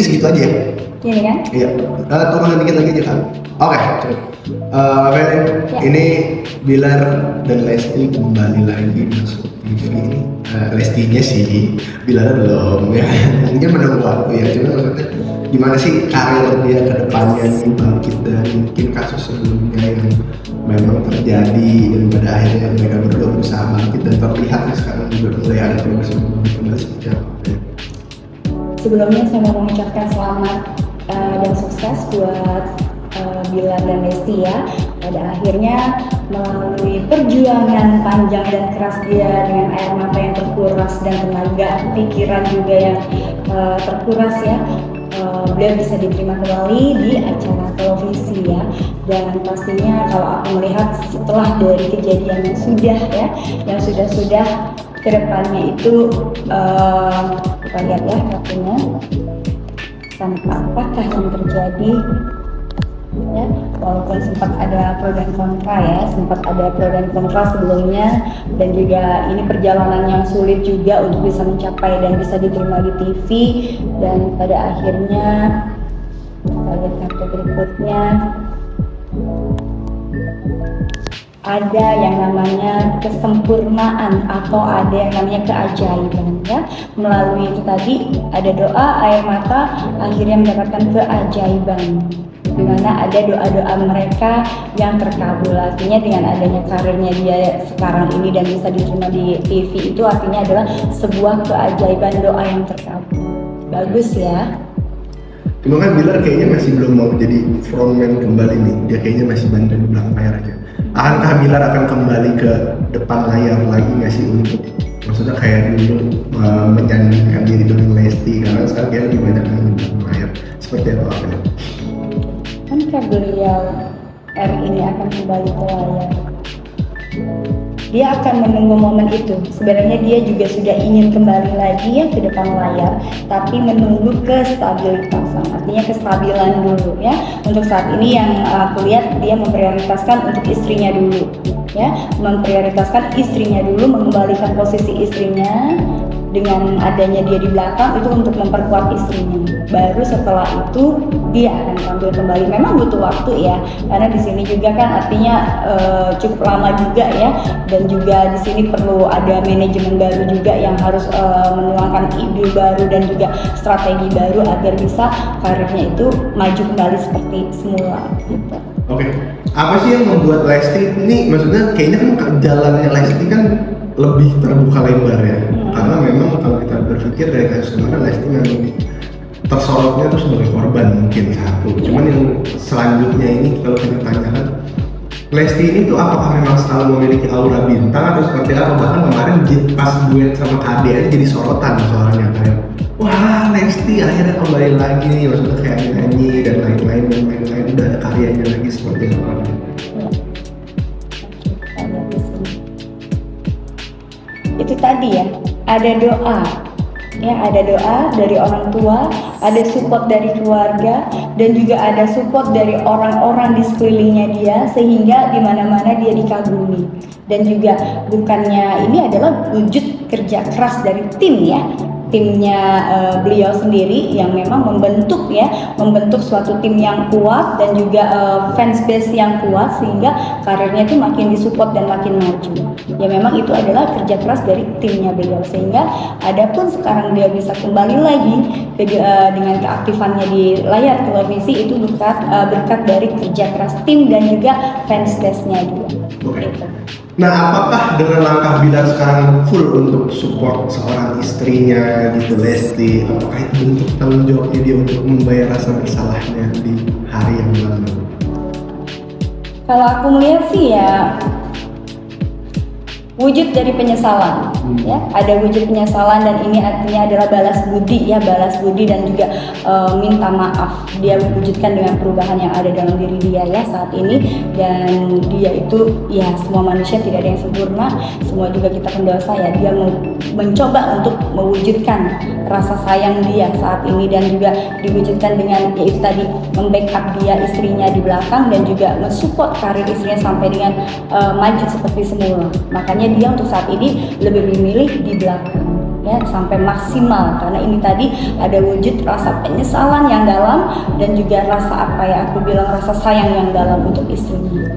segitu aja ya. Gini kan? Iya, turunan dikit lagi aja kan. Oke, cukup. Valen, Ya. ini Bilar dan Lesti kembali lagi masuk TV ini. Lestinya sih, Bilar belum ya. Mungkin menunggu waktu ya. Cuma maksudnya gimana sih karir dia ke depannya nih, bangkit dari mungkin kasus sebelumnya yang memang terjadi dan pada akhirnya mereka berdua berusaha bangkit dan terlihat ya sekarang juga mulai ada progres kembali seperti apa. Sebelumnya saya mau mengucapkan selamat dan sukses buat Bilar dan Lesti ya. Pada akhirnya melalui perjuangan panjang dan keras dia dengan air mata yang terkuras dan tenaga pikiran juga yang terkuras ya, beliau bisa diterima kembali di acara televisi ya. Dan pastinya kalau aku melihat setelah dari kejadian yang sudah ya, yang sudah kedepannya itu kita lihat ya kartunya apakah yang terjadi ya, walaupun sempat ada pro dan kontra ya, sempat ada pro dan kontra sebelumnya, dan juga ini perjalanan yang sulit juga untuk bisa mencapai dan bisa diterima di TV. Dan pada akhirnya kita lihat kartu berikutnya, ada yang namanya kesempurnaan atau ada yang namanya keajaiban ya. Melalui itu tadi ada doa, air mata, akhirnya mendapatkan keajaiban, di mana ada doa-doa mereka yang terkabul. Artinya dengan adanya karirnya dia sekarang ini dan bisa diterima di TV itu artinya adalah sebuah keajaiban doa yang terkabul. Bagus ya. Cuma kan Bilar kayaknya masih belum mau jadi frontman kembali nih. Dia kayaknya masih bantu di belakang layar aja. Akankah Bilar akan kembali ke depan layar lagi nggak sih untuk maksudnya kayak dulu menyandingkan diri dengan Lesti, karena sekarang dia lebih banyak di belakang layar. Seperti apa ya? Kankah beliau ini akan kembali ke layar? Dia akan menunggu momen itu. Sebenarnya dia juga sudah ingin kembali lagi ya ke depan layar, tapi menunggu kestabilitasan, artinya kestabilan dulu ya. Untuk saat ini yang aku lihat dia memprioritaskan untuk istrinya dulu ya, memprioritaskan istrinya dulu, mengembalikan posisi istrinya. Dengan adanya dia di belakang itu untuk memperkuat istrinya. Baru setelah itu dia akan tampil kembali. Memang butuh waktu ya, karena di sini juga kan artinya cukup lama juga ya, dan juga di sini perlu ada manajemen baru juga yang harus menuangkan ide baru dan juga strategi baru agar bisa karirnya itu maju kembali seperti semula. Gitu. Oke, apa sih yang membuat Lesti ini, maksudnya kayaknya kan jalannya Lesti kan lebih terbuka lebar ya, karena memang kalau kita berpikir dari kasus kemarin Lesti memang tersorotnya tuh sebagai korban mungkin satu. Cuman yang selanjutnya ini kalau kita tanyakan, Lesti ini tuh apakah memang selalu memiliki aura bintang atau seperti apa? Bahkan kemarin pas duet sama Kade aja jadi sorotan soalnya, kayak wah Lesti akhirnya kembali lagi nih, maksudnya kayak nyanyi dan lain-lain udah ada karyanya lagi seperti apa? Itu tadi ya, ada doa ya, ada doa dari orang tua, ada support dari keluarga, dan juga ada support dari orang-orang di sekelilingnya dia, sehingga di mana-mana dia dikagumi. Dan juga bukannya ini adalah wujud kerja keras dari tim ya, timnya beliau sendiri yang memang membentuk suatu tim yang kuat dan juga fans base yang kuat, sehingga karirnya itu makin disupport dan makin maju. Ya memang itu adalah kerja keras dari timnya beliau, sehingga adapun sekarang dia bisa kembali lagi dengan keaktifannya di layar televisi itu berkat dari kerja keras tim dan juga fans base-nya dia. Gitu. Nah, apakah dengan langkah Bilar sekarang full untuk support seorang istrinya gitu, Lesti, apakah itu bentuk tanggung jawabnya dia untuk membayar rasa bersalahnya di hari yang lalu? Kalau aku melihat sih ya wujud dari penyesalan ya, ada wujud penyesalan, dan ini artinya adalah balas budi dan juga minta maaf. Dia wujudkan dengan perubahan yang ada dalam diri dia ya saat ini, dan dia itu ya, semua manusia tidak ada yang sempurna, semua juga kita pendosa ya. Dia mencoba untuk mewujudkan rasa sayang dia saat ini, dan juga diwujudkan dengan yaitu tadi membackup dia istrinya di belakang, dan juga mensupport karir istrinya sampai dengan maju seperti semula. Makanya dia untuk saat ini lebih memilih di belakang. ya sampai maksimal, karena ini tadi ada wujud rasa penyesalan yang dalam dan juga rasa apa ya aku bilang rasa sayang yang dalam untuk istrinya.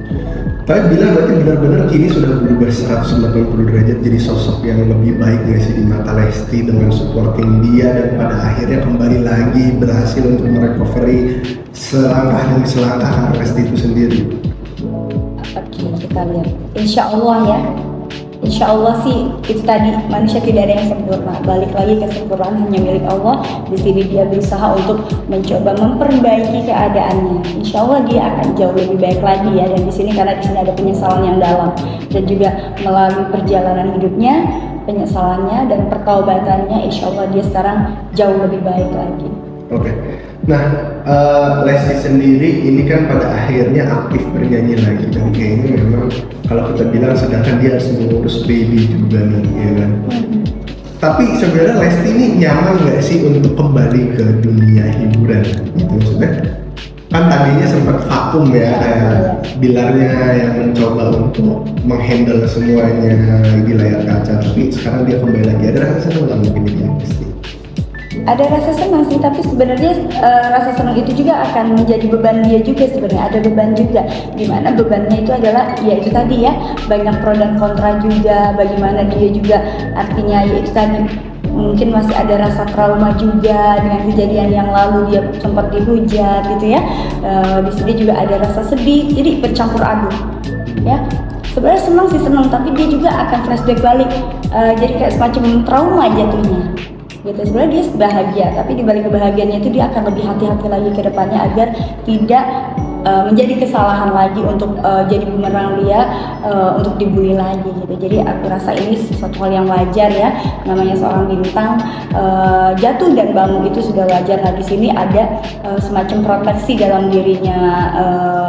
Tapi bilang berarti benar-benar kini sudah berubah 180 derajat jadi sosok yang lebih baik nggak sih di mata Lesti dengan supporting dia, dan pada akhirnya kembali lagi berhasil untuk merecovery selangkah demi selangkah Lesti itu sendiri. Oke, kita lihat. Insya Allah ya. Insya Allah sih itu tadi, manusia tidak ada yang sempurna. Balik lagi kesempurnaan hanya milik Allah. Di sini dia berusaha untuk mencoba memperbaiki keadaannya. Insya Allah dia akan jauh lebih baik lagi ya. Dan di sini karena di sini ada penyesalan yang dalam dan juga melalui perjalanan hidupnya, penyesalannya dan pertaubatannya, insya Allah dia sekarang jauh lebih baik lagi. Oke. Nah, Lesti sendiri ini kan pada akhirnya aktif bernyanyi lagi, dan kayaknya memang kalau kita bilang sedangkan dia harus mengurus baby juga nih, ya kan? Tapi sebenarnya Lesti ini nyaman nggak sih untuk kembali ke dunia hiburan gitu maksudnya? Kan tadinya sempat vakum ya, kayak Bilarnya yang mencoba untuk menghandle semuanya di layar kaca, tapi sekarang dia kembali lagi. Ada rasa senang nggak mungkin di Lesti? Ada rasa senang sih, tapi sebenarnya rasa senang itu juga akan menjadi beban dia juga sebenarnya. Ada beban juga, dimana bebannya itu adalah ya itu tadi ya, banyak pro dan kontra juga. Bagaimana dia juga artinya ya itu tadi, mungkin masih ada rasa trauma juga dengan kejadian yang lalu, dia sempat dihujat gitu ya. Di sini juga ada rasa sedih, jadi bercampur aduk ya. Sebenarnya senang sih senang, tapi dia juga akan flashback balik, jadi kayak semacam trauma jatuhnya gitu. Sebenarnya dia bahagia, tapi di balik kebahagiaannya itu dia akan lebih hati-hati lagi ke depannya agar tidak menjadi kesalahan lagi untuk jadi bumerang dia untuk dibully lagi gitu. Jadi aku rasa ini sesuatu hal yang wajar ya, namanya seorang bintang jatuh dan bangun itu sudah wajar. Nah di sini ada semacam proteksi dalam dirinya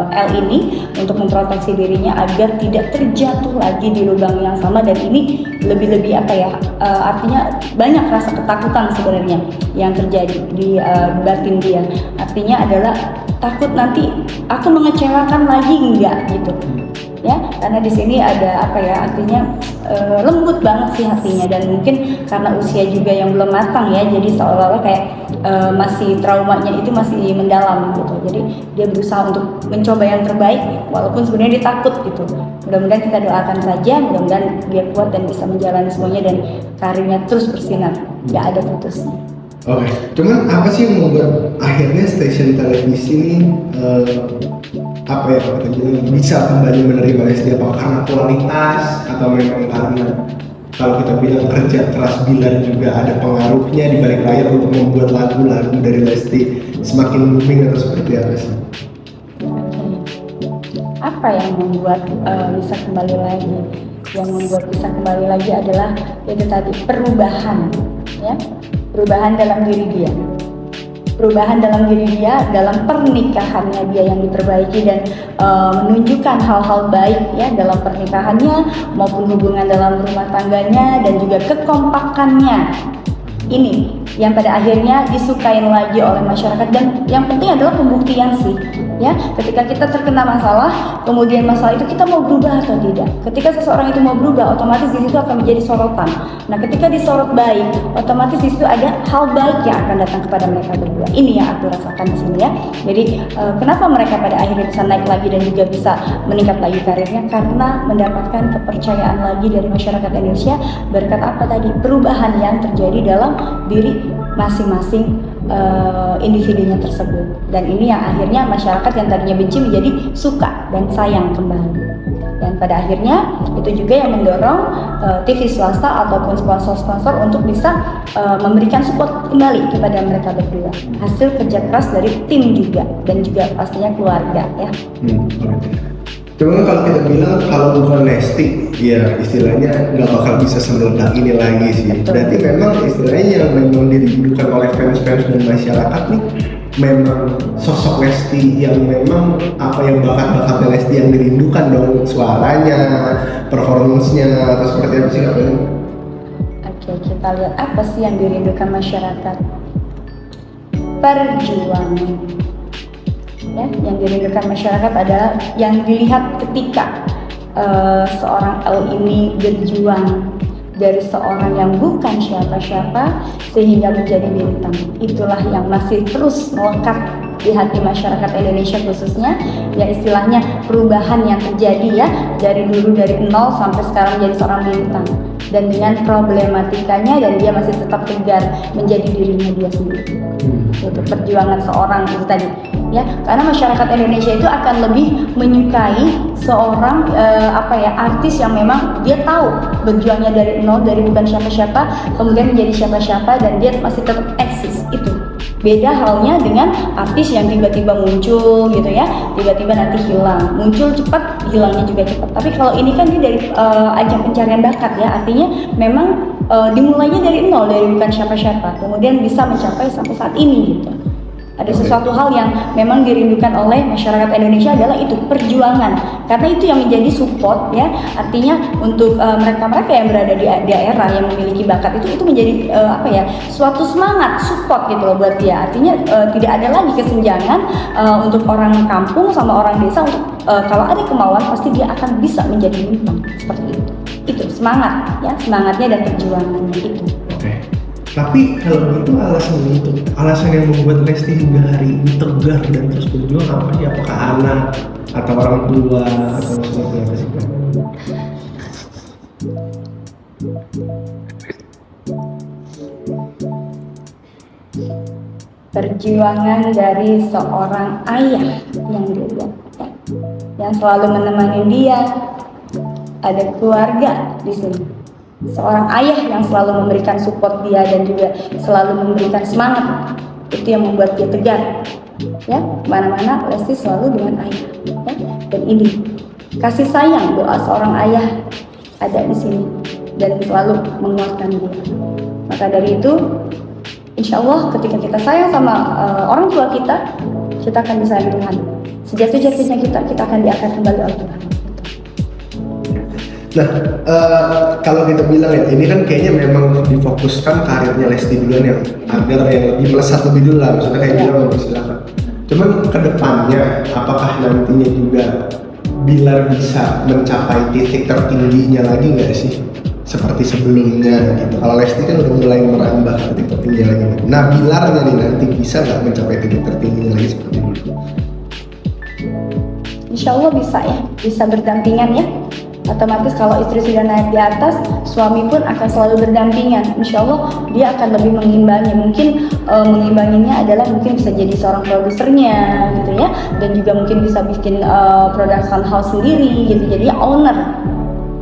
L ini untuk memproteksi dirinya agar tidak terjatuh lagi di lubang yang sama, dan ini lebih-lebih apa ya, artinya banyak rasa ketakutan sebenarnya yang terjadi di batin dia. Artinya adalah takut nanti aku mengecewakan lagi enggak gitu ya, karena di sini ada apa ya, artinya lembut banget sih hatinya, dan mungkin karena usia juga yang belum matang ya, jadi seolah-olah kayak masih traumanya itu masih mendalam gitu. Jadi dia berusaha untuk mencoba yang terbaik walaupun sebenarnya dia takut gitu. Mudah-mudahan kita doakan saja, mudah-mudahan dia kuat dan bisa menjalani semuanya dan karirnya terus bersinar, nggak ada putusnya. Oke, cuman apa sih yang membuat akhirnya stasiun televisi ini apa ya kita bilang bisa kembali menerima Lesti? Apa karena kualitas atau memang karena kalau kita bilang kerja keras Bilar juga ada pengaruhnya di balik layar untuk membuat lagu-lagu dari Lesti semakin booming, atau seperti apa sih? Apa yang membuat bisa kembali lagi? Yang membuat bisa kembali lagi adalah itu tadi, perubahan ya. Perubahan dalam diri dia, perubahan dalam diri dia, dalam pernikahannya dia yang diperbaiki dan menunjukkan hal-hal baik ya dalam pernikahannya maupun hubungan dalam rumah tangganya, dan juga kekompakannya ini yang pada akhirnya disukain lagi oleh masyarakat. Dan yang penting adalah pembuktian sih ya, ketika kita terkena masalah, kemudian masalah itu kita mau berubah atau tidak. Ketika seseorang itu mau berubah, otomatis di situ akan menjadi sorotan. Nah, ketika disorot baik, otomatis di situ ada hal baik yang akan datang kepada mereka berdua. Ini yang aku rasakan di sini ya. Jadi kenapa mereka pada akhirnya bisa naik lagi dan juga bisa meningkat lagi karirnya? Karena mendapatkan kepercayaan lagi dari masyarakat Indonesia berkat apa tadi? Perubahan yang terjadi dalam diri masing-masing individunya tersebut. Dan ini yang akhirnya masyarakat yang tadinya benci menjadi suka dan sayang kembali. Dan pada akhirnya itu juga yang mendorong TV swasta ataupun sponsor-sponsor untuk bisa memberikan support kembali kepada mereka berdua. Hasil kerja keras dari tim juga, dan juga pastinya keluarga ya. Cuman kalau kita bilang kalau bukan Lesti, ya istilahnya nggak bakal bisa semeledak ini lagi sih. Betul. Berarti memang istilahnya yang memang dirindukan oleh fans-fans dan masyarakat nih memang sosok Lesti yang memang apa yang bakat-bakatnya Lesti yang dirindukan dong, suaranya, performance-nya, atau seperti apa sih Kak? Oke, kita lihat apa sih yang dirindukan masyarakat. Perjuangan. Ya, yang dirindukan masyarakat adalah yang dilihat ketika seorang L ini berjuang dari seorang yang bukan siapa-siapa sehingga menjadi bintang. Itulah yang masih terus melekat di hati masyarakat Indonesia khususnya, ya istilahnya perubahan yang terjadi ya dari dulu dari nol sampai sekarang jadi seorang bintang, dan dengan problematikanya, dan dia masih tetap tegar menjadi dirinya dia sendiri. Itu perjuangan seorang itu tadi ya, karena masyarakat Indonesia itu akan lebih menyukai seorang artis yang memang dia tahu berjuangnya dari nol, dari bukan siapa-siapa kemudian menjadi siapa-siapa, dan dia masih tetap eksis. Itu beda halnya dengan artis yang tiba-tiba muncul gitu ya, tiba-tiba nanti hilang, muncul cepat, hilangnya juga cepat. Tapi kalau ini kan dia dari ajang pencarian bakat ya, artinya memang dimulainya dari nol, dari bukan siapa-siapa, kemudian bisa mencapai sampai saat ini gitu. Ada sesuatu hal yang memang dirindukan oleh masyarakat Indonesia adalah itu perjuangan, karena itu yang menjadi support ya, artinya untuk mereka-mereka yang berada di daerah yang memiliki bakat itu menjadi suatu semangat support gitu loh buat dia. Artinya tidak ada lagi kesenjangan untuk orang kampung sama orang desa, untuk kalau ada kemauan pasti dia akan bisa menjadi bintang seperti itu. Itu semangat ya, semangatnya dan perjuangannya itu. Oke. Tapi kalau gitu alasan yang membuat Lesti hingga hari ini tegar dan terus berjuang apa sih? Apakah anak atau orang tua atau seperti apa sih? Perjuangan dari seorang ayah yang dulu yang selalu menemani dia, ada keluarga di sini. Seorang ayah yang selalu memberikan support dia dan juga selalu memberikan semangat, itu yang membuat dia tegar ya, mana-mana Lesti selalu dengan ayah ya. Dan ini kasih sayang doa seorang ayah ada di sini dan selalu menguatkan dia. Maka dari itu insya Allah ketika kita sayang sama orang tua kita akan disayang Tuhan. Sejatuh-jatuhnya kita akan diangkat kembali oleh Tuhan. Nah, kalau kita bilang ya, ini kan kayaknya memang difokuskan karirnya Lesti duluan yang agar yang lebih melesat lebih dulu lah, maksudnya kayak bilang silakan. Cuman kedepannya, apakah nantinya juga Bilar bisa mencapai titik tertingginya lagi nggak sih? Seperti sebelumnya gitu. Kalau Lesti kan udah mulai merambah ke titik tertingginya lagi. Nah, Bilarnya nih nanti bisa nggak mencapai titik tertingginya lagi seperti dulu? Insya Allah bisa ya, bisa berdampingan ya. Otomatis kalau istri sudah naik di atas, suami pun akan selalu berdampingan. Insya Allah dia akan lebih mengimbangi. Mungkin mengimbanginya adalah mungkin bisa jadi seorang produsernya gitu ya, dan juga mungkin bisa bikin production house sendiri gitu. Jadi owner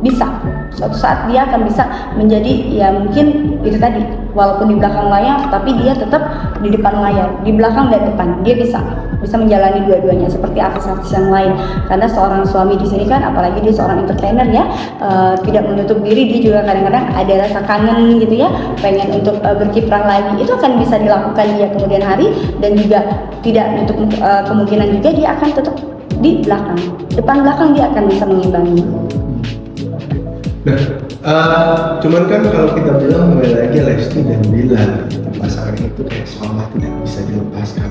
bisa. Suatu saat dia akan bisa menjadi ya mungkin itu tadi, walaupun di belakang layar tapi dia tetap di depan layar, di belakang dan depan dia bisa menjalani dua-duanya seperti artis-artis yang lain. Karena seorang suami di sini kan, apalagi dia seorang entertainer ya, tidak menutup diri, dia juga kadang-kadang ada rasa kangen gitu ya, pengen untuk berkiprah lagi. Itu akan bisa dilakukan dia kemudian hari, dan juga tidak menutup kemungkinan juga dia akan tetap di belakang, depan belakang dia akan bisa mengimbangi. Nah, cuman kan kalau kita bilang kembali lagi Lesti dan Bilar gitu, pasangan itu kayak seolah tidak bisa dilepaskan.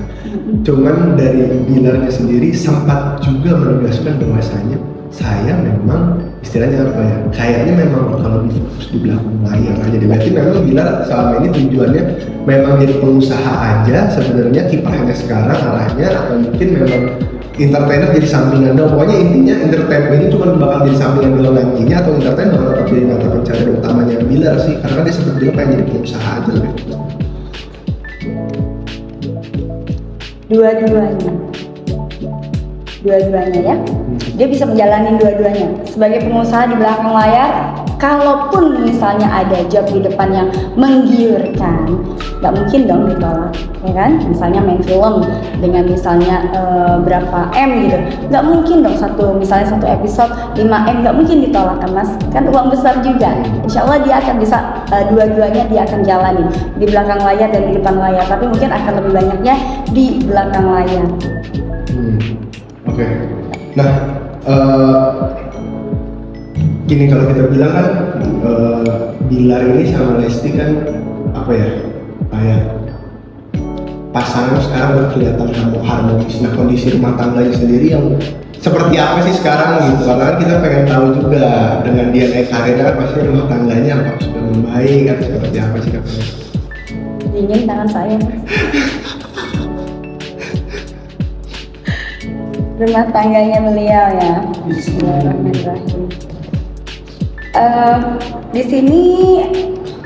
Cuman dari Bilarnya sendiri sempat juga menegaskan bahwasanya saya memang istilahnya apa ya, kayaknya memang kalau difokus di belakang layar aja. Berarti memang Bilar selama ini tujuannya memang jadi pengusaha aja sebenarnya, kiprahnya sekarang arahnya, atau mungkin memang entertainer jadi sampingan doang. Pokoknya intinya entertainment ini cuma bakal jadi sampingan doang nantinya, atau entertainer bakal tetap jadi mata pencarian utamanya Bilar sih, karena dia sempat juga pengen jadi pengusaha aja lebih fokus. Dua-duanya ya, dia bisa menjalani dua-duanya. Sebagai pengusaha di belakang layar, kalaupun misalnya ada job di depan yang menggiurkan, nggak mungkin dong ditolak, ya kan? Misalnya main film dengan misalnya berapa M gitu, nggak mungkin dong misalnya satu episode 5 M, nggak mungkin ditolak kan mas, kan uang besar juga. Insya Allah dia akan bisa dua-duanya dia akan jalani di belakang layar dan di depan layar, tapi mungkin akan lebih banyaknya di belakang layar. Oke. Nah, gini kalau kita bilang kan Bilar ini sama Lesti kan apa ya, kayak pasangan sekarang udah kelihatan harmonis. Nah kondisi rumah tangganya sendiri yang seperti apa sih sekarang gitu? Karena kan kita pengen tahu juga dengan dia naik karir kan pasti rumah tangganya apakah sudah membaik atau seperti apa sih katanya? Dingin tangan saya. Rumah tangganya beliau ya. Bismillahirrahmanirrahim. Di sini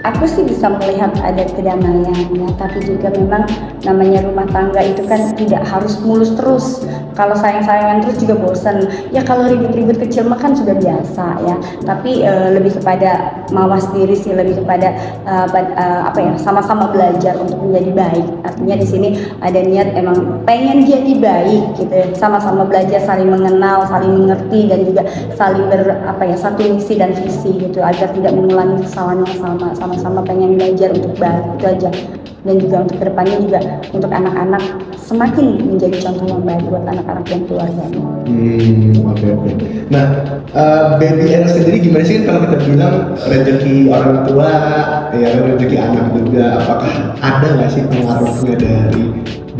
aku sih bisa melihat ada kedamaian ya, tapi juga memang namanya rumah tangga itu kan tidak harus mulus terus. Kalau sayang-sayangan terus juga bosan. Ya kalau ribut-ribut kecil mah kan sudah biasa ya. Tapi lebih kepada mawas diri sih, lebih kepada apa ya, sama-sama belajar untuk menjadi baik. Artinya di sini ada niat emang pengen jadi baik gitu ya. Sama-sama belajar, saling mengenal, saling mengerti dan juga saling satu misi dan visi gitu agar tidak mengulangi kesalahan yang sama-sama pengen belajar untuk baik itu aja. Dan juga untuk kedepannya juga untuk anak-anak semakin menjadi contoh yang baik buat anak-anak dan keluarganya. Oke. Nah, baby L sendiri gimana sih kalau kita bilang rezeki orang tua, ya rezeki anak juga, apakah ada nggak sih pengaruhnya dari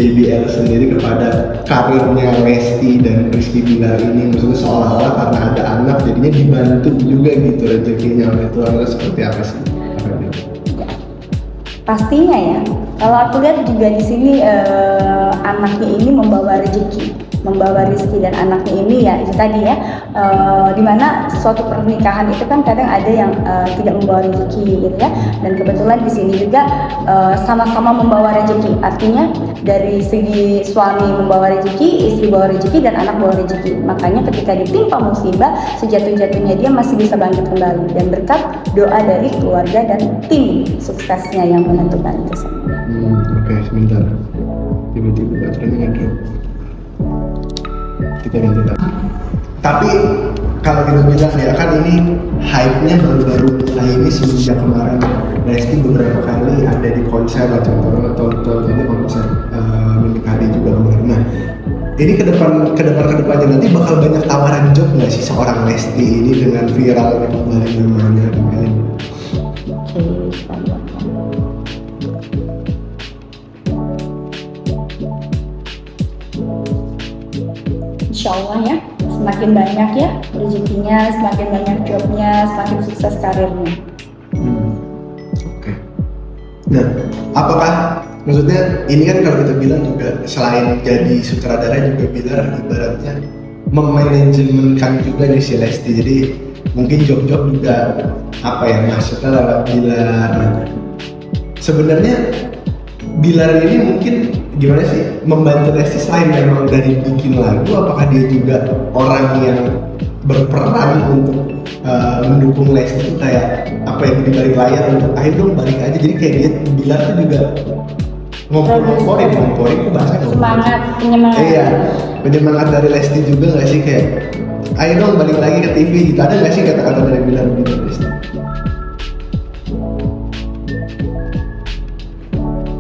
baby L sendiri kepada karirnya Lesti dan Rizky Bilar ini? Maksudnya seolah-olah karena ada anak jadinya dibantu juga gitu rezekinya oleh Tuhan, seperti apa sih? Pastinya ya, kalau aku lihat juga di sini anaknya ini membawa rezeki, membawa rezeki dan anaknya ini ya itu tadi ya, dimana suatu pernikahan itu kan kadang ada yang tidak membawa rezeki gitu ya, dan kebetulan di sini juga sama-sama membawa rezeki, artinya dari segi suami membawa rezeki, istri bawa rezeki dan anak bawa rezeki. Makanya ketika ditimpa musibah sejatuh-jatuhnya dia masih bisa bangkit kembali dan berkat doa dari keluarga dan tim suksesnya yang menentukan itu semua. Oke, sebentar. Tiba-tiba baterainya ngedrop. Kita lanjutkan. Tapi kalau kita bilang ya kan ini hype-nya baru-baru mulai ini semenjak kemarin Lesti beberapa kali ada di konser lah, contohnya konser mendekati juga kemarin. Nah ini kedepannya nanti bakal banyak tawaran job nggak sih seorang Lesti ini dengan viralnya kembali namanya kembali? Insya Allah ya, semakin banyak ya rezekinya, semakin banyak jobnya, semakin sukses karirnya. Oke. Nah, apakah maksudnya ini kan kalau kita bilang juga selain jadi sutradara juga Bilar ibaratnya memanajemenkan juga nih si Lesti, jadi mungkin job-job juga apa ya masuknya lewat Bilar. Nah, sebenarnya Bilar ini mungkin gimana sih membantu Lesti selain memang dari bikin lagu, apakah dia juga orang yang berperan untuk mendukung Lesti itu kayak apa yang di balik layar untuk ayo dong balik aja, jadi kayak dia Bilar tuh juga ngomporin itu bahasa semangat, penyemangat. Iya, penyemangat dari Lesti juga nggak sih kayak ayo dong balik lagi ke TV gitu, ada nggak sih kata-kata dari Bilar gitu Lesti?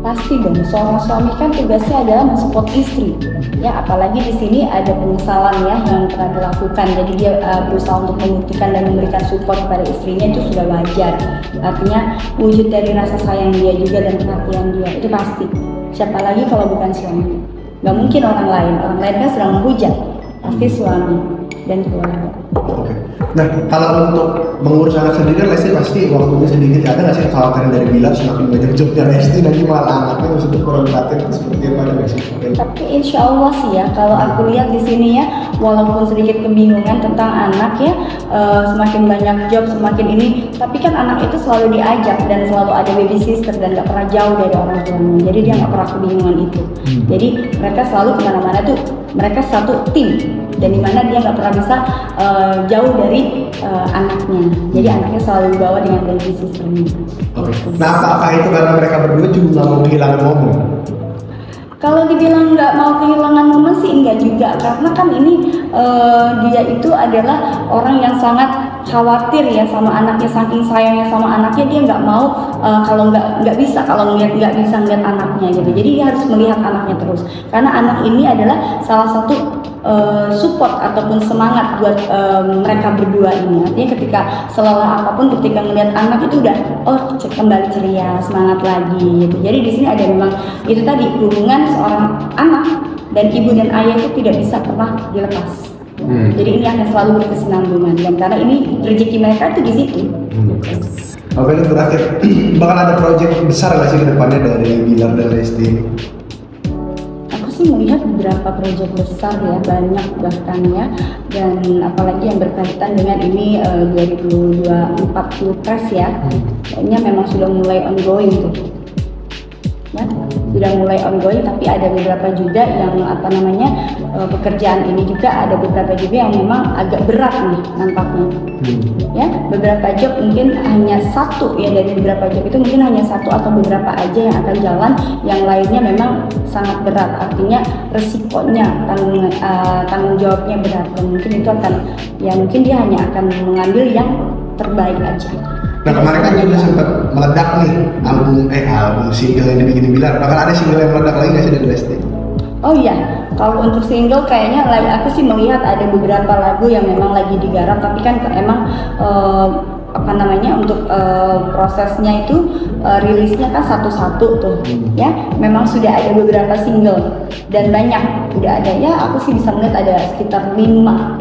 Pasti dong, seorang suami kan tugasnya adalah mensupport istri. Ya, apalagi di sini ada penyesalan ya yang pernah dilakukan. Jadi dia berusaha untuk membuktikan dan memberikan support kepada istrinya, itu sudah wajar. Artinya wujud dari rasa sayang dia juga dan perhatian dia, itu pasti. Siapa lagi kalau bukan suami? Gak mungkin orang lain kan sedang menghujat. Pasti suami dan keluarga. Oke. Nah, kalau untuk mengurus anak sendiri kan Lesti pasti waktunya sedikit. Ada nggak sih kekhawatiran dari Bilar semakin banyak jobnya Lesti nanti malah anaknya maksudnya kurang perhatian itu seperti apa, ada nggak sih? Tapi insya Allah sih ya, kalau aku lihat di sini ya, walaupun sedikit kebingungan tentang anak ya, semakin banyak job semakin ini, tapi kan anak itu selalu diajak dan selalu ada baby sister dan nggak pernah jauh dari orang tuanya. Jadi dia nggak pernah kebingungan itu. Jadi mereka selalu kemana-mana tuh, mereka satu tim, dan dimana dia nggak pernah bisa jauh dari anaknya. Jadi anaknya selalu dibawa dengan baby sisternya. Oke. Nah, apakah itu karena mereka berdua juga nggak mau kehilangan momen? Kalau dibilang nggak mau kehilangan momen sih enggak juga, karena kan ini dia itu adalah orang yang sangat khawatir ya sama anaknya, saking sayangnya sama anaknya dia nggak mau kalau nggak bisa nggak bisa ngeliat anaknya gitu. Jadi dia harus melihat anaknya terus, karena anak ini adalah salah satu support ataupun semangat buat mereka berdua ini. Artinya ketika selelah apapun, ketika melihat anak itu udah kembali ceria, semangat lagi gitu. Jadi di sini ada memang itu tadi, hubungan seorang anak dan ibu dan ayah itu tidak bisa pernah dilepas. Jadi ini akan selalu berkesinambungan, dan karena ini rezeki mereka itu di situ. Oke, ini terakhir, bakal ada proyek besar nggak sih ke depannya dari Bilar dan Lesti ini? Aku sih melihat beberapa proyek besar ya, banyak bahkan ya, dan apalagi yang berkaitan dengan ini 2024 Pilpres ya, kayaknya memang sudah mulai ongoing tuh. Ya, sudah mulai ongoing, tapi ada beberapa juga yang pekerjaan ini juga ada beberapa juga yang memang agak berat nih nampaknya. Ya, beberapa job mungkin hanya satu ya, dari beberapa job itu mungkin hanya satu atau beberapa aja yang akan jalan, yang lainnya memang sangat berat, artinya resikonya, tanggung jawabnya berat, dan mungkin itu akan ya mungkin dia hanya akan mengambil yang terbaik aja. Nah, kemarin kan juga sempat meledak nih album single yang dibikin Bilar. Bakal ada single yang meledak lagi nggak sih dari Lesti? Oh iya, kalau untuk single kayaknya aku sih melihat ada beberapa lagu yang memang lagi digarap, tapi kan emang untuk prosesnya itu rilisnya kan satu-satu tuh ya, memang sudah ada beberapa single dan banyak udah ada ya, aku sih bisa melihat ada sekitar 5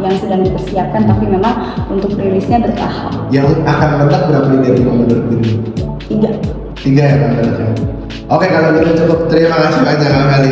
yang sedang dipersiapkan, tapi memang untuk rilisnya bertahap. Yang akan meledak berapa nih dari menurut ini? 3 ya kan? Oke, kalau gitu cukup, terima kasih banyak Kak Meli.